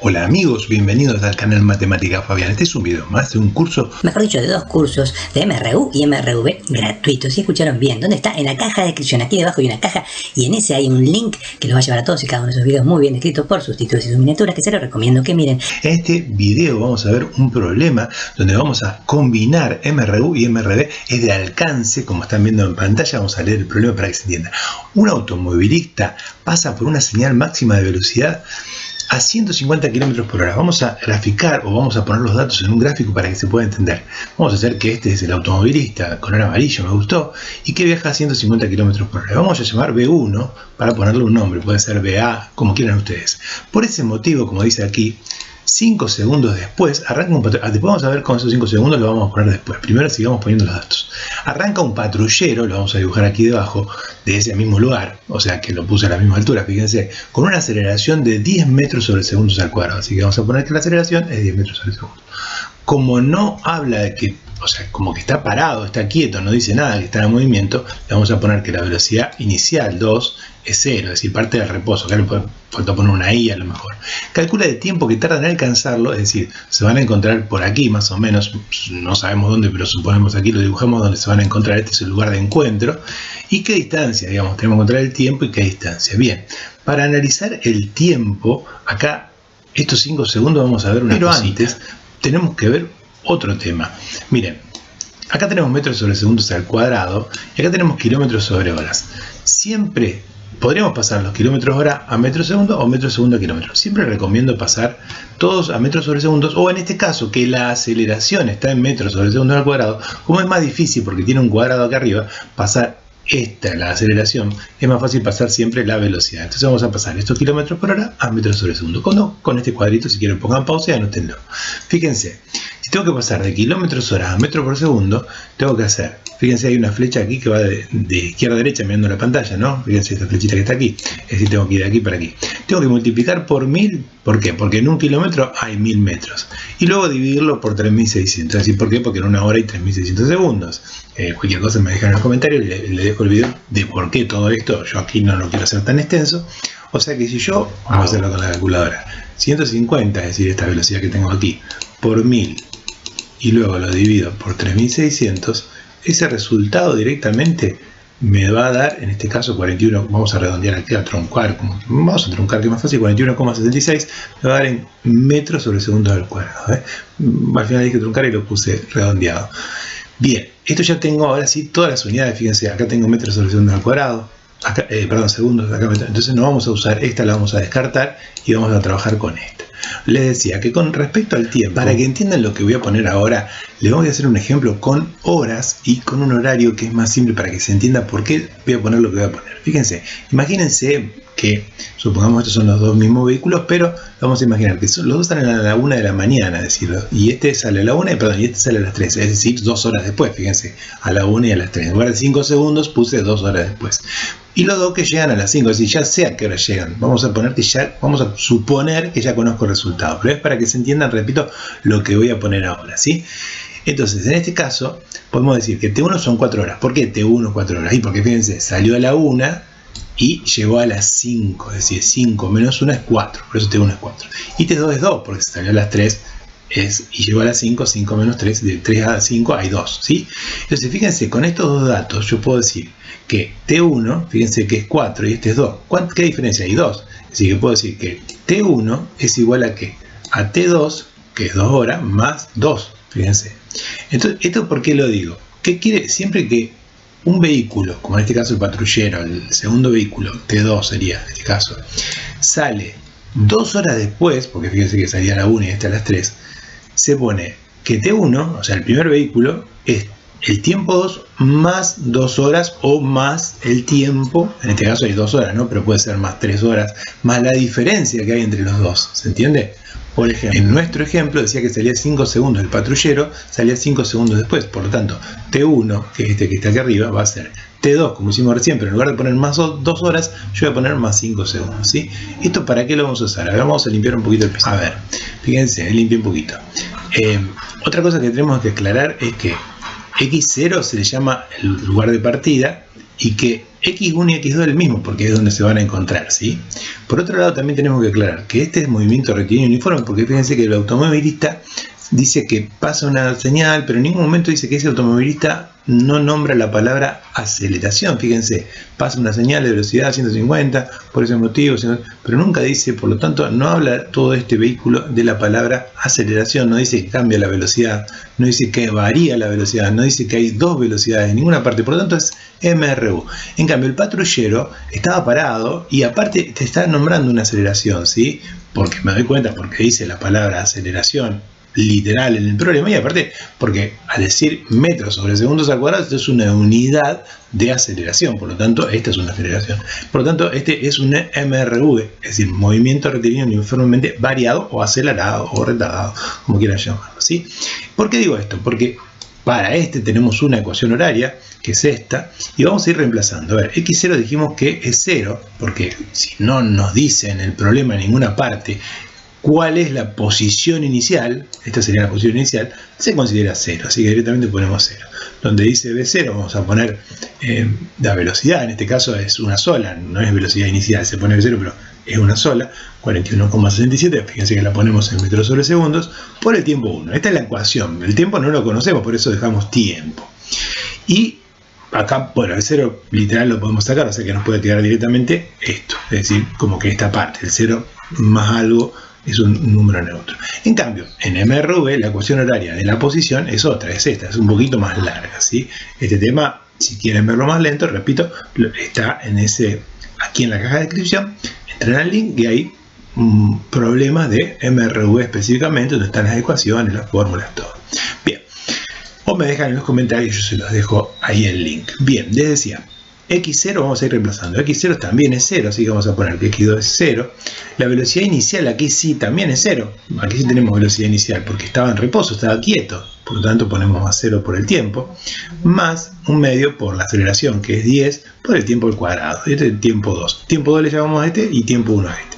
Hola amigos, bienvenidos al canal Matemática Fabián. Este es un video más de un curso, mejor dicho, de dos cursos de MRU y MRV gratuitos. Si escucharon bien, ¿dónde está? En la caja de descripción. Aquí debajo hay una caja y en ese hay un link que los va a llevar a todos y cada uno de esos videos muy bien descritos por sus títulos y sus miniaturas, que se los recomiendo que miren. En este video vamos a ver un problema donde vamos a combinar MRU y MRV. Es de alcance, como están viendo en pantalla. Vamos a leer el problema para que se entienda. Un automovilista pasa por una señal máxima de velocidad a 150 km por hora. Vamos a graficar o vamos a poner los datos en un gráfico para que se pueda entender. Vamos a hacer que este es el automovilista, color amarillo, me gustó, y que viaja a 150 km por hora. Vamos a llamar B1 para ponerle un nombre, puede ser BA, como quieran ustedes. Por ese motivo, como dice aquí, 5 segundos después, arranca un patrullero. Después vamos a ver con esos 5 segundos lo vamos a poner después. Primero sigamos poniendo los datos. Arranca un patrullero, lo vamos a dibujar aquí debajo, de ese mismo lugar, o sea que lo puse a la misma altura, fíjense, con una aceleración de 10 metros sobre segundo al cuadrado. Así que vamos a poner que la aceleración es 10 metros sobre segundo. Como no habla de que, o sea, como que está parado, está quieto, no dice nada que está en movimiento, le vamos a poner que la velocidad inicial, 2, es 0, es decir, parte del reposo. Acá le falta poner una I a lo mejor. Calcula el tiempo que tarda en alcanzarlo, es decir, se van a encontrar por aquí más o menos, no sabemos dónde, pero suponemos aquí, lo dibujamos donde se van a encontrar, este es el lugar de encuentro, y qué distancia, digamos, tenemos que encontrar el tiempo y qué distancia. Bien, para analizar el tiempo, acá, estos 5 segundos vamos a ver una cosa. Pero antes, tenemos que ver otro tema. Miren, acá tenemos metros sobre segundos al cuadrado y acá tenemos kilómetros sobre horas. Siempre podríamos pasar los kilómetros hora a metros segundo o metros segundo a kilómetros. Siempre recomiendo pasar todos a metros sobre segundos, o en este caso que la aceleración está en metros sobre segundos al cuadrado. Como es más difícil porque tiene un cuadrado acá arriba, pasar la aceleración, es más fácil pasar siempre la velocidad. Entonces vamos a pasar estos kilómetros por hora a metros sobre segundo. Con este cuadrito, si quieren pongan pausa y anótenlo. Fíjense, si tengo que pasar de kilómetros hora a metros por segundo, tengo que hacer, fíjense, hay una flecha aquí que va de izquierda a derecha mirando la pantalla, ¿no? Fíjense esta flechita que está aquí, es decir, tengo que ir de aquí para aquí. Tengo que multiplicar por 1000, ¿por qué? Porque en un kilómetro hay 1000 metros. Y luego dividirlo por 3600, es decir, ¿por qué? Porque en una hora hay 3600 segundos. Cualquier cosa me dejan en los comentarios, le dejo el video de por qué todo esto. Yo aquí no lo quiero hacer tan extenso. O sea que si yo, vamos a hacerlo con la calculadora, 150, es decir, esta velocidad que tengo aquí, por 1000, y luego lo divido por 3600, ese resultado directamente me va a dar, en este caso 41, vamos a redondear aquí a truncar, vamos a truncar que es más fácil, 41,76 me va a dar en metros sobre segundo al cuadrado. Al final dije truncar y lo puse redondeado. Bien, esto ya tengo ahora sí todas las unidades, fíjense, acá tengo metros sobre segundo al cuadrado, acá, segundos, acá metros. Entonces no vamos a usar esta, la vamos a descartar y vamos a trabajar con esta. Les decía que con respecto al tiempo, para que entiendan lo que voy a poner ahora, les voy a hacer un ejemplo con horas y con un horario que es más simple para que se entienda por qué voy a poner lo que voy a poner. Fíjense, imagínense que, supongamos estos son los dos mismos vehículos, pero vamos a imaginar que los dos salen a la 1 de la mañana, es decir, y este sale a la 1, y este sale a las 3, es decir, 2 horas después, fíjense, a la 1 y a las 3. En lugar de 5 segundos puse 2 horas después. Y los dos que llegan a las 5, es decir, ya sé a qué hora llegan. Vamos a suponer que ya conozco el resultado, pero es para que se entiendan, repito, lo que voy a poner ahora, ¿sí? Entonces, en este caso, podemos decir que T1 son 4 horas. ¿Por qué T1 4 horas? Y porque, fíjense, salió a la 1 y llegó a las 5, es decir, 5 menos 1 es 4, por eso T1 es 4. Y T2 es 2, porque salió a las 3 y llegó a las 5, 5 menos 3, de 3 a 5 hay 2, ¿sí? Entonces, fíjense, con estos dos datos yo puedo decir que T1, fíjense que es 4 y este es 2. ¿Qué diferencia? Hay 2. Así que puedo decir que T1 es igual a ¿qué? A T2, que es 2 horas, más 2, fíjense. Entonces, ¿esto por qué lo digo? ¿Qué quiere? Siempre que un vehículo, como en este caso el patrullero, el segundo vehículo, T2 sería en este caso, sale 2 horas después, porque fíjense que salía a la 1 y este a las 3, se pone que T1, o sea el primer vehículo, es el tiempo 2 más 2 horas o más el tiempo, en este caso hay 2 horas, ¿no? Pero puede ser más 3 horas, más la diferencia que hay entre los dos, ¿se entiende? Por ejemplo, en nuestro ejemplo decía que salía 5 segundos el patrullero, salía 5 segundos después, por lo tanto, T1, que es este que está aquí arriba, va a ser T2, como hicimos recién, pero en lugar de poner más 2 horas, yo voy a poner más 5 segundos, ¿sí? ¿Esto para qué lo vamos a usar? A ver, vamos a limpiar un poquito el piso. A ver, fíjense, limpio un poquito. Otra cosa que tenemos que aclarar es que X0 se le llama el lugar de partida y que X1 y X2 es el mismo, porque es donde se van a encontrar, ¿sí? Por otro lado, también tenemos que aclarar que este es movimiento rectilíneo uniforme, porque fíjense que el automovilista dice que pasa una señal, pero en ningún momento dice que ese automovilista no nombra la palabra aceleración. Fíjense, pasa una señal de velocidad 150, por ese motivo, pero nunca dice, por lo tanto, no habla todo este vehículo de la palabra aceleración, no dice que cambia la velocidad, no dice que varía la velocidad, no dice que hay dos velocidades en ninguna parte, por lo tanto es MRU. En cambio, el patrullero estaba parado y aparte te está nombrando una aceleración, ¿sí? Porque me doy cuenta, porque dice la palabra aceleración literal en el problema, y aparte porque al decir metros sobre segundos al cuadrado, esto es una unidad de aceleración, por lo tanto esta es una aceleración, por lo tanto este es un MRV, es decir, movimiento rectilíneo uniformemente variado o acelerado o retardado, como quieran llamarlo, ¿sí? ¿Por qué digo esto? Porque para este tenemos una ecuación horaria, que es esta, y vamos a ir reemplazando. A ver, x0 dijimos que es 0, porque si no nos dice en el problema en ninguna parte cuál es la posición inicial, esta sería la posición inicial, se considera 0, así que directamente ponemos 0. Donde dice B0 vamos a poner la velocidad, en este caso es una sola, no es velocidad inicial, se pone B0 pero es una sola, 41,67, fíjense que la ponemos en metros sobre segundos, por el tiempo 1. Esta es la ecuación, el tiempo no lo conocemos, por eso dejamos tiempo. Y acá, bueno, el 0 literal lo podemos sacar, o sea que nos puede quedar directamente esto, es decir, como que esta parte, el 0 más algo, es un número neutro. En cambio, en MRV la ecuación horaria de la posición es otra, es esta, es un poquito más larga, ¿sí? Este tema, si quieren verlo más lento, repito, está aquí en la caja de descripción, entran al link y hay un problema de MRV específicamente, donde están las ecuaciones, las fórmulas, todo. Bien, o me dejan en los comentarios, yo se los dejo ahí el link. Bien, les decía, X0 vamos a ir reemplazando. X0 también es 0, así que vamos a poner que X2 es 0. La velocidad inicial aquí sí también es 0. Aquí sí tenemos velocidad inicial porque estaba en reposo, estaba quieto. Por lo tanto ponemos más 0 por el tiempo, más un medio por la aceleración, que es 10 por el tiempo al cuadrado. Este es el tiempo 2. Tiempo 2 le llamamos a este y tiempo 1 a este.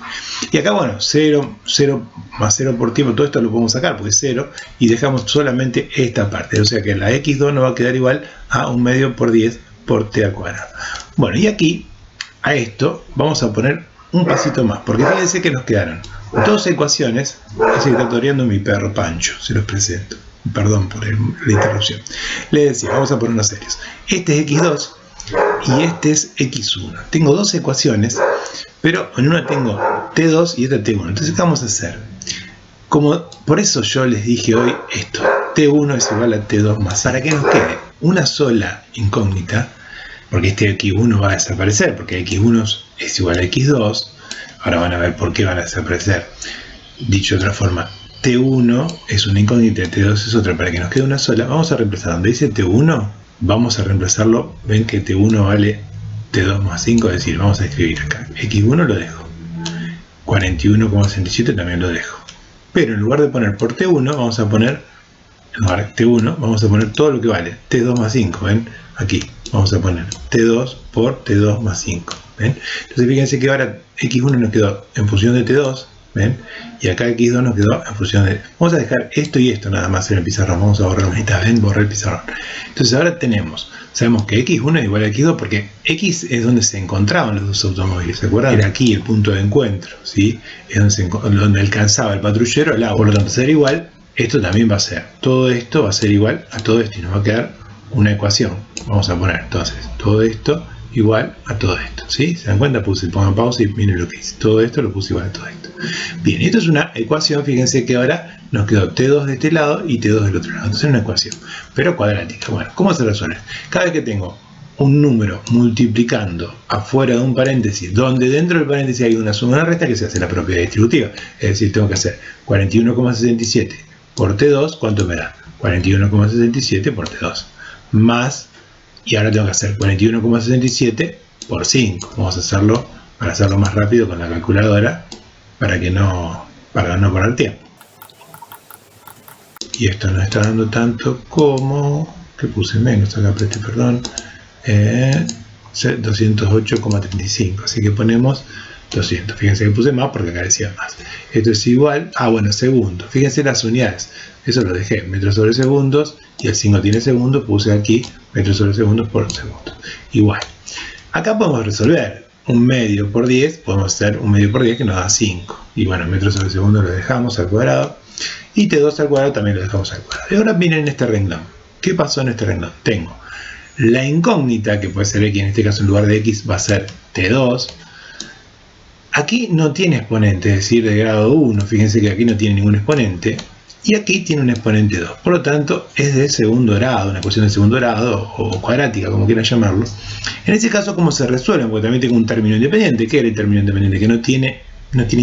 Y acá, bueno, 0, 0 más 0 por tiempo, todo esto lo podemos sacar porque es 0. Y dejamos solamente esta parte. O sea que la X2 nos va a quedar igual a un medio por 10 por t al cuadrado. Bueno, y aquí a esto vamos a poner un pasito más, porque fíjense que nos quedaron dos ecuaciones. Así que está toreando mi perro Pancho, se los presento, perdón por la interrupción. Les decía, vamos a ponernos serios. Este es x2 y este es x1. Tengo dos ecuaciones, pero en una tengo t2 y esta t1. Entonces, ¿qué vamos a hacer? Por eso yo les dije hoy esto, t1 es igual a t2 más, para que nos quede una sola incógnita, porque este x1 va a desaparecer, porque x1 es igual a x2. Ahora van a ver por qué van a desaparecer. Dicho de otra forma, t1 es una incógnita, t2 es otra, para que nos quede una sola. Vamos a reemplazar, donde dice t1, vamos a reemplazarlo. Ven que t1 vale t2 más 5, es decir, vamos a escribir acá, x1 lo dejo, 41,67 también lo dejo. Pero en lugar de poner por t1, vamos a poner, en lugar de t1, vamos a poner todo lo que vale, t2 más 5, ¿ven? Aquí vamos a poner t2 por t2 más 5, ¿ven? Entonces fíjense que ahora x1 nos quedó en función de t2, ¿ven? Y acá x2 nos quedó en función de... Vamos a dejar esto y esto nada más en el pizarrón, vamos a borrar la mitad, ¿ven? Borré el pizarrón. Entonces ahora sabemos que x1 es igual a x2 porque x es donde se encontraban los dos automóviles, ¿se acuerdan? Era aquí el punto de encuentro, ¿sí? Es donde alcanzaba el patrullero al agua. Por lo tanto, ser igual, esto también va a ser. Todo esto va a ser igual a todo esto y nos va a quedar una ecuación. Vamos a poner entonces todo esto igual a todo esto, ¿sí? ¿Se dan cuenta? Pongan pausa y miren lo que hice. Todo esto lo puse igual a todo esto. Bien, esto es una ecuación. Fíjense que ahora nos quedó t2 de este lado y t2 del otro lado. Entonces es una ecuación, pero cuadrática. Bueno, ¿cómo se resuelve? Cada vez que tengo un número multiplicando afuera de un paréntesis, donde dentro del paréntesis hay una suma y una resta, que se hace la propiedad distributiva. Es decir, tengo que hacer 41,67 por t2, ¿cuánto me da? 41,67 por t2. Más, y ahora tengo que hacer 41,67 por 5. Vamos a hacerlo, para hacerlo más rápido con la calculadora, para no perder tiempo. Y esto nos está dando tanto como, que puse menos acá, preste perdón, 208,35. Así que ponemos 200. Fíjense que puse más porque acá decía más. Esto es igual a, bueno, segundos. Fíjense las unidades. Eso lo dejé, metros sobre segundos, y el 5 tiene segundos, puse aquí metros sobre segundos por segundo. Igual. Acá podemos resolver un medio por 10, podemos hacer un medio por 10 que nos da 5. Y bueno, metros sobre segundo lo dejamos al cuadrado. Y T2 al cuadrado también lo dejamos al cuadrado. Y ahora miren este renglón. ¿Qué pasó en este renglón? Tengo la incógnita, que puede ser X, en este caso en lugar de X va a ser T2. Aquí no tiene exponente, es decir, de grado 1. Fíjense que aquí no tiene ningún exponente. Y aquí tiene un exponente 2. Por lo tanto, es de segundo grado, una ecuación de segundo grado, o cuadrática, como quieran llamarlo. En ese caso, ¿cómo se resuelve? Porque también tengo un término independiente. ¿Qué era el término independiente? Que no tiene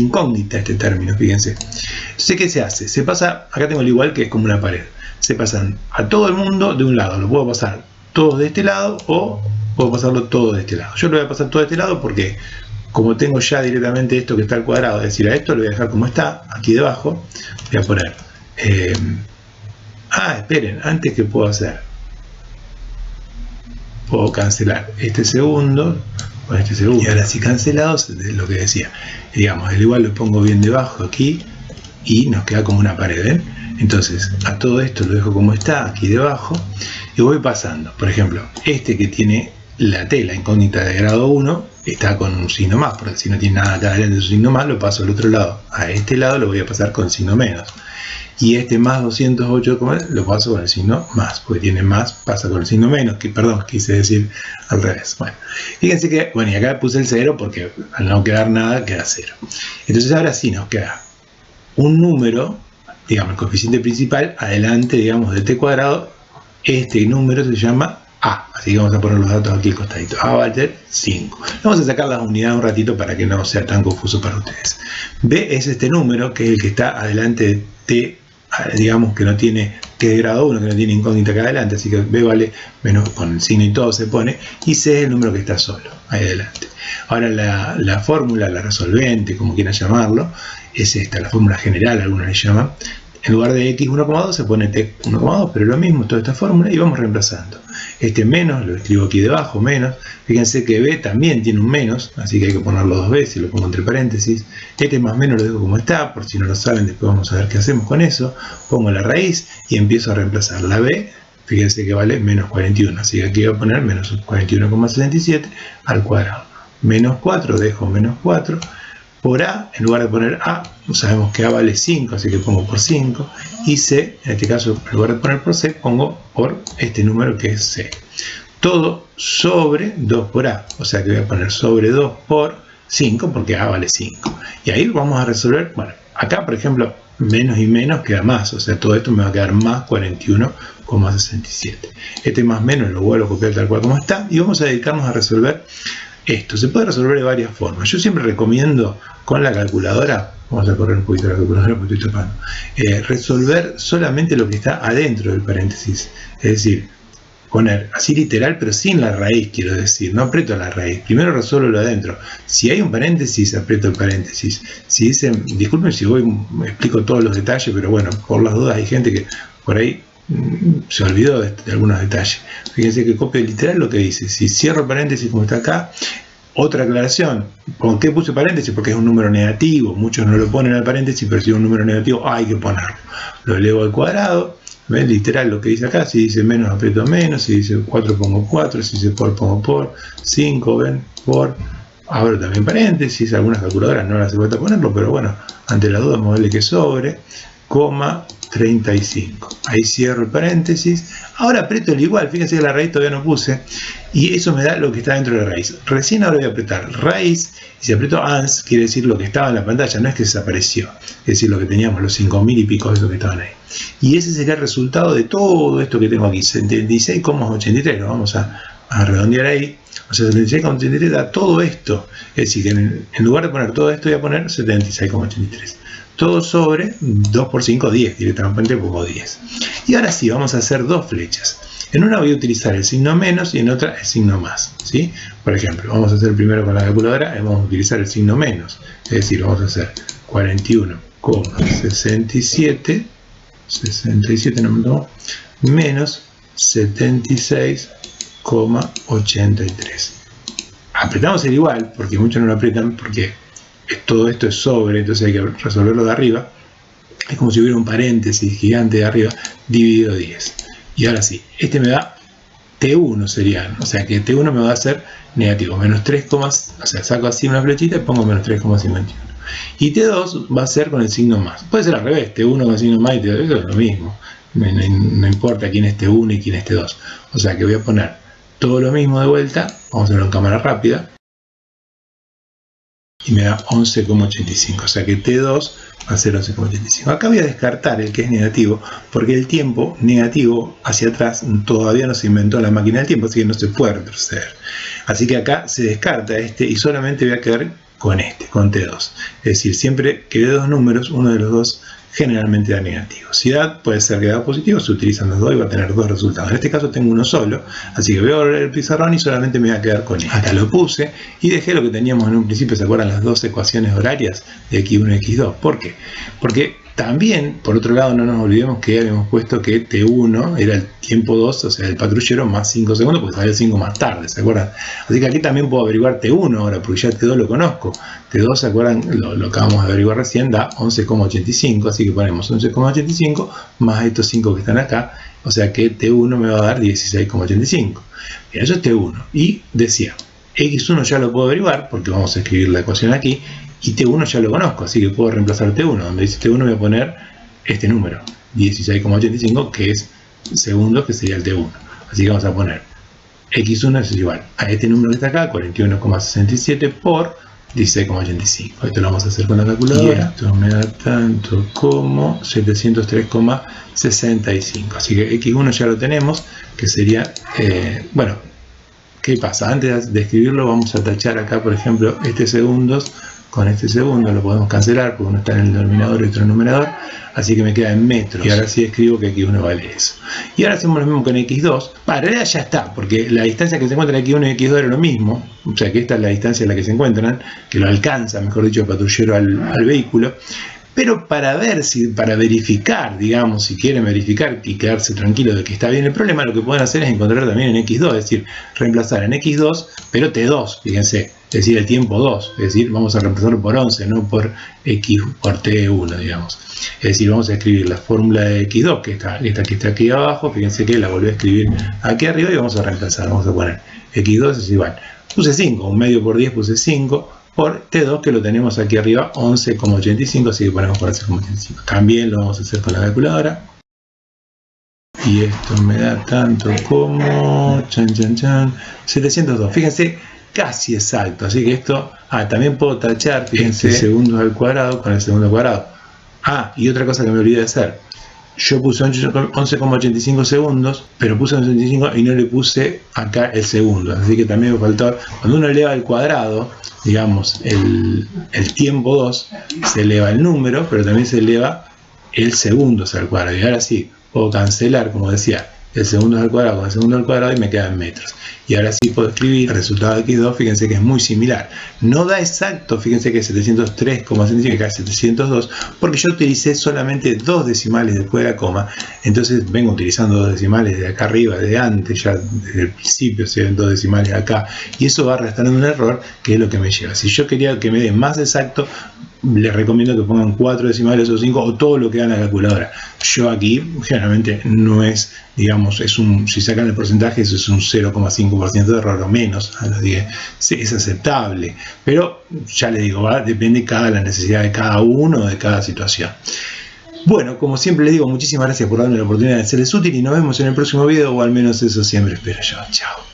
incógnita este término, fíjense. Entonces, ¿qué se hace? Se pasa, acá tengo el igual que es como una pared. Se pasan a todo el mundo de un lado. Lo puedo pasar todos de este lado o puedo pasarlo todo de este lado. Yo lo voy a pasar todo de este lado porque, como tengo ya directamente esto que está al cuadrado, es decir, a esto lo voy a dejar como está, aquí debajo. Voy a poner... esperen, antes, que puedo hacer, puedo cancelar este segundo con este segundo, y ahora sí, cancelados, lo que decía, digamos, el igual lo pongo bien debajo aquí y nos queda como una pared, ¿ven? Entonces a todo esto lo dejo como está aquí debajo y voy pasando. Por ejemplo, este que tiene la T, la incógnita de grado 1, está con un signo más, porque si no tiene nada acá adelante de su signo más, lo paso al otro lado. A este lado lo voy a pasar con signo menos. Y este más 208 lo paso con el signo más, porque tiene más, pasa con el signo menos, que perdón, quise decir al revés. Bueno, fíjense que, bueno, y acá puse el 0 porque al no quedar nada, queda 0. Entonces ahora sí nos queda un número, digamos, el coeficiente principal, adelante, digamos, de t cuadrado. Este número se llama A, así que vamos a poner los datos aquí al costadito. A va a ser 5. Vamos a sacar las unidades un ratito para que no sea tan confuso para ustedes. B es este número, que es el que está adelante de t, digamos que no tiene, que es de grado 1, que no tiene incógnita acá adelante, así que B vale menos, con el signo y todo se pone, y C es el número que está solo, ahí adelante. Ahora la fórmula, la resolvente, como quieran llamarlo, es esta, la fórmula general, algunos le llaman. En lugar de x 1,2 se pone t 1,2, pero lo mismo, toda esta fórmula, y vamos reemplazando. Este menos, lo escribo aquí debajo, menos. Fíjense que b también tiene un menos, así que hay que ponerlo dos veces, lo pongo entre paréntesis. Este más menos lo dejo como está, por si no lo saben, después vamos a ver qué hacemos con eso. Pongo la raíz y empiezo a reemplazar la b. Fíjense que vale menos 41, así que aquí voy a poner menos 41,77 al cuadrado. Menos 4, dejo menos 4. Por A, en lugar de poner A, sabemos que A vale 5, así que pongo por 5. Y C, en este caso, en lugar de poner por C, pongo por este número que es C. Todo sobre 2 por A, o sea que voy a poner sobre 2 por 5, porque A vale 5. Y ahí vamos a resolver, bueno, acá por ejemplo, menos y menos queda más, o sea, todo esto me va a quedar más 41,67. Este más menos lo vuelvo a copiar tal cual como está, y vamos a dedicarnos a resolver esto. Se puede resolver de varias formas. Yo siempre recomiendo con la calculadora, vamos a correr un poquito la calculadora porque estoy tapando, resolver solamente lo que está adentro del paréntesis. Es decir, poner así literal, pero sin la raíz, quiero decir, no aprieto la raíz. Primero resuelvo lo adentro. Si hay un paréntesis, aprieto el paréntesis. Si dicen, disculpen si me explico todos los detalles, pero bueno, por las dudas hay gente que por ahí se olvidó de algunos detalles. Fíjense que copio literal lo que dice. Si cierro paréntesis como está acá, otra aclaración. ¿Con qué puse paréntesis? Porque es un número negativo. Muchos no lo ponen al paréntesis, pero si es un número negativo hay que ponerlo. Lo elevo al cuadrado. ¿Ven? Literal lo que dice acá. Si dice menos, aprieto menos. Si dice 4, pongo 4. Si dice por, pongo por. 5, ven, por. Abro también paréntesis. Algunas calculadoras no las hace falta ponerlo, pero bueno, ante la duda vamos a darle que sobre, coma 35. Ahí cierro el paréntesis. Ahora aprieto el igual. Fíjense que la raíz todavía no puse. Y eso me da lo que está dentro de la raíz. Recién ahora voy a apretar raíz. Y si aprieto ANS, quiere decir lo que estaba en la pantalla. No es que desapareció. Es decir, lo que teníamos, los 5000 y pico de esos que estaban ahí. Y ese sería el resultado de todo esto que tengo aquí. 76,83. Lo vamos a redondear ahí. O sea, 76,83 da todo esto. Es decir, que en lugar de poner todo esto, voy a poner 76,83. Todo sobre 2 por 5, 10, directamente pongo 10. Y ahora sí, vamos a hacer dos flechas. En una voy a utilizar el signo menos y en otra el signo más, ¿sí? Por ejemplo, vamos a hacer primero con la calculadora, vamos a utilizar el signo menos. Es decir, vamos a hacer 41,67, 67 no me tomo, menos 76,83. Apretamos el igual, porque muchos no lo aprietan, porque todo esto es sobre, entonces hay que resolverlo de arriba. Es como si hubiera un paréntesis gigante de arriba, dividido 10. Y ahora sí, este me da T1 serían, o sea que T1 me va a ser negativo, menos 3, o sea, saco así una flechita y pongo menos 3,51. Y T2 va a ser con el signo más. Puede ser al revés, T1 con el signo más y T2, eso es lo mismo. No importa quién es T1 y quién es T2. O sea que voy a poner todo lo mismo de vuelta, vamos a verlo en cámara rápida. Y me da 11,85, o sea que T2 va a ser 11,85. Acá voy a descartar el que es negativo, porque el tiempo negativo hacia atrás todavía no se inventó la máquina del tiempo, así que no se puede retroceder. Así que acá se descarta este y solamente voy a quedar con este, con T2. Es decir, siempre que dé dos números, uno de los dos generalmente da negativo. Si da, puede ser que da positivo, se utilizan los dos y va a tener dos resultados. En este caso tengo uno solo, así que voy a volver el pizarrón y solamente me voy a quedar con este. Acá lo puse y dejé lo que teníamos en un principio, ¿se acuerdan? Las dos ecuaciones horarias de X1 y X2. ¿Por qué? Porque también, por otro lado, no nos olvidemos que habíamos puesto que T1 era el tiempo 2, o sea, el patrullero más 5 segundos, porque salía 5 más tarde, ¿se acuerdan? Así que aquí también puedo averiguar T1 ahora, porque ya T2 lo conozco. T2, ¿se acuerdan? Lo acabamos de averiguar recién, da 11,85, así que ponemos 11,85 más estos 5 que están acá, o sea que T1 me va a dar 16,85. Bien, eso es T1. Y decía, X1 ya lo puedo averiguar, porque vamos a escribir la ecuación aquí, y T1 ya lo conozco, así que puedo reemplazar T1. Donde dice T1 voy a poner este número, 16,85, que es segundos, que sería el T1. Así que vamos a poner X1 es igual a este número que está acá, 41,67 por 16,85. Esto lo vamos a hacer con la calculadora. Y esto me da tanto como 703,65. Así que X1 ya lo tenemos, que sería, bueno, ¿qué pasa? Antes de escribirlo vamos a tachar acá, por ejemplo, este segundos. Con este segundo lo podemos cancelar porque uno está en el denominador y otro en el numerador, así que me queda en metros. Y ahora sí escribo que X1 vale eso. Y ahora hacemos lo mismo con X2. En realidad ya está, porque la distancia que se encuentra en X1 y X2 era lo mismo. O sea que esta es la distancia en la que se encuentran, que lo alcanza, mejor dicho, el patrullero al vehículo. Pero para verificar, digamos, si quieren verificar y quedarse tranquilos de que está bien el problema, lo que pueden hacer es encontrar también en X2, es decir, reemplazar en X2, pero T2, fíjense, es decir, el tiempo 2, es decir, vamos a reemplazarlo por 11, no por X por T1, digamos. Es decir, vamos a escribir la fórmula de X2, que esta que está aquí abajo, fíjense que la volví a escribir aquí arriba y vamos a reemplazar, vamos a poner X2 es igual. Puse 5, un medio por 10 puse 5. Por T2 que lo tenemos aquí arriba 11,85, así que ponemos por 11,85. También lo vamos a hacer con la calculadora. Y esto me da tanto como 702. Fíjense, casi exacto. Así que esto, también puedo tachar, fíjense, segundos al cuadrado con el segundo al cuadrado. Y otra cosa que me olvidé de hacer. Yo puse 11,85 segundos, pero puse 11,85 y no le puse acá el segundo. Así que también me faltó, cuando uno eleva al cuadrado, digamos, el tiempo 2, se eleva el número, pero también se eleva el segundos al cuadrado. Y ahora sí, puedo cancelar, como decía, el segundo al cuadrado con el segundo al cuadrado y me queda en metros. Y ahora sí puedo escribir el resultado de X2, fíjense que es muy similar. No da exacto, fíjense que es 703,75, que es 702, porque yo utilicé solamente dos decimales después de la coma. Entonces vengo utilizando dos decimales de acá arriba, de antes, ya desde el principio se ven dos decimales acá. Y eso va arrastrando un error, que es lo que me lleva. Si yo quería que me dé más exacto, les recomiendo que pongan 4 decimales o 5 o todo lo que da la calculadora. Yo aquí generalmente no es, digamos, si sacan el porcentaje, eso es un 0,5% de error o menos, a los 10. Sí, es aceptable, pero ya les digo, depende de la necesidad de cada uno, de cada situación. Bueno, como siempre les digo, muchísimas gracias por darme la oportunidad de serles útil y nos vemos en el próximo video, o al menos eso siempre espero yo. Chao.